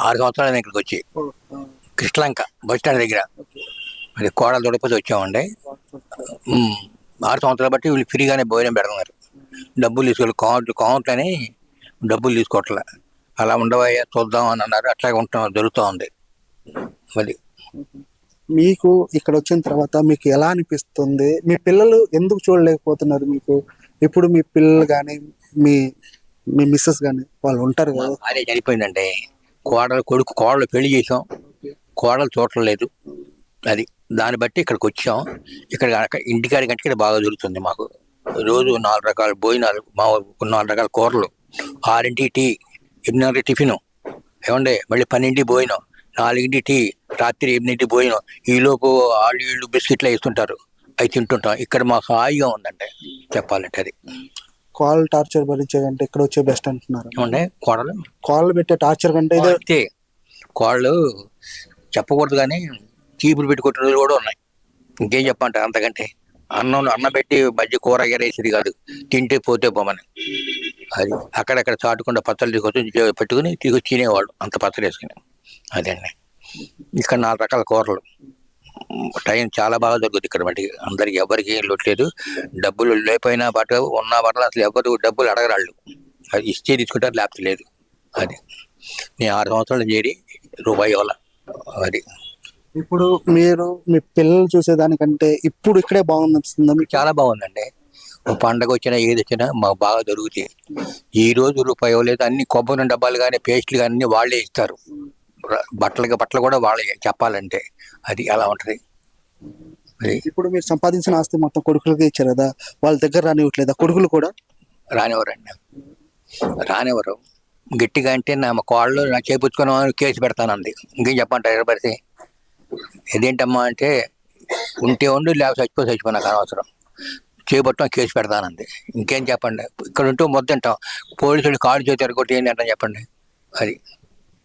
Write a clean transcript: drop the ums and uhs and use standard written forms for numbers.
6 సంవత్సరాలు ఇక్కడికి వచ్చి కృష్ణలంక బస్ స్టాండ్ దగ్గర మరి కోడలు దొడపతి వచ్చామండి. 6 సంవత్సరాలు బట్టి వీళ్ళు ఫ్రీగానే భోజనం పెడుతున్నారు. డబ్బులు తీసుకోవాలి, కౌంట్లు అని డబ్బులు తీసుకోవట్లే. అలా ఉండవయ్యా చూద్దాం అని అన్నారు. అట్లాగే ఉంటాం, జరుగుతూ ఉంది. మరి మీకు ఇక్కడ వచ్చిన తర్వాత మీకు ఎలా అనిపిస్తుంది? మీ పిల్లలు ఎందుకు చూడలేకపోతున్నారు? మీకు ఇప్పుడు మీ పిల్లలు కానీ మీ మీ మిస్సెస్ కానీ వాళ్ళు ఉంటారు కదా. భార్య చనిపోయిందండి. కోడలు పెళ్లి చేసాం, కోడలు చూడలేదు. అది దాన్ని బట్టి ఇక్కడికి వచ్చాం. ఇక్కడ ఇంటికాడి కంటే ఇక్కడ బాగా దొరుకుతుంది మాకు. రోజు 4 రకాల భోజనాలు, 4 రకాల కూరలు, 6ంటికి టీ, 8 టిఫిను, ఏమండి మళ్ళీ 12ంటికి భోజనం, 4ంటికి టీ, రాత్రి 8ంటికి భోజనం. ఈలోపు ఆళ్ళు బిస్కెట్లు వేస్తుంటారు, అవి తింటుంటాం. ఇక్కడ మాకు హాయిగా ఉందండి చెప్పాలంటే. అది కాల్ టార్చర్ భరించే కంటే ఇక్కడ వచ్చే బెస్ట్ అంటున్నారు. ఏమండి కాళ్ళు పెట్టే టార్చర్ కంటే అయితే కోళ్ళు చెప్పకూడదు కానీ చీపులు పెట్టి కొట్టిన రోజులు కూడా ఉన్నాయి. ఇంకేం చెప్పంటారు అంతకంటే. అన్నం పెట్టి మధ్య కూర ఎగరేసేది కాదు, తింటే పోతే పోమని. అది అక్కడక్కడ చాటుకుండా పచ్చళ్ళు తీసుకొచ్చి పెట్టుకుని తీసుకొచ్చి తినేవాళ్ళు, అంత పచ్చడి వేసుకుని. అదండి ఇక్కడ 4 రకాల కూరలు. టైం చాలా బాగా దొరుకుతుంది ఇక్కడ. మటుకి అందరికి ఎవరికి ఏం లొట్లేదు. డబ్బులు లేకపోయినా ఉన్న బట్టలు అసలు ఎవరు డబ్బులు అడగరాళ్ళు. అది ఇస్తే తీసుకుంటారు, లేకపోతే లేదు. అది నేను 6 సంవత్సరాలు చేరి రూపాయి ఇవ్వాల. అది ఇప్పుడు మీరు మీ పిల్లలు చూసేదానికంటే ఇప్పుడు ఇక్కడే బాగుంది అనిపిస్తుందా మీకు? చాలా బాగుందండి. పండగ వచ్చినా ఏది వచ్చినా మాకు బాగా దొరుకుతాయి. ఈ రోజు రూపాయి ఇవ్వలేదు. అన్ని కొబ్బరి డబ్బాలు కానీ పేస్ట్లు కానీ అన్ని వాళ్ళే ఇస్తారు. బట్టలు కూడా వాళ్ళే చెప్పాలంటే. అది అలా ఉంటుంది. ఇప్పుడు మీరు సంపాదించిన ఆస్తి మొత్తం కొడుకులకి ఇచ్చారు కదా, వాళ్ళ దగ్గర రానివ్వట్లేదా? కొడుకులు కూడా రానివ్వరు. గట్టిగా అంటే నా కోళ్ళు నాకు చేపుచ్చుకుని కేసు పెడతానంది. ఇంకేం చెప్పంటారు ఎరబడితే. ఇదేంటమ్మా అంటే ఉంటే ఉండు, లేకపోతే చచ్చిపో నాకు అనవసరం, చేపట్టడం కేసు పెడతానంది. ఇంకేం చెప్పండి. ఇక్కడ ఉంటూ మొత్తం పోలీసులు కాళ్ళు చేతి ఎరగొట్టి ఏంటి అంటే చెప్పండి. అది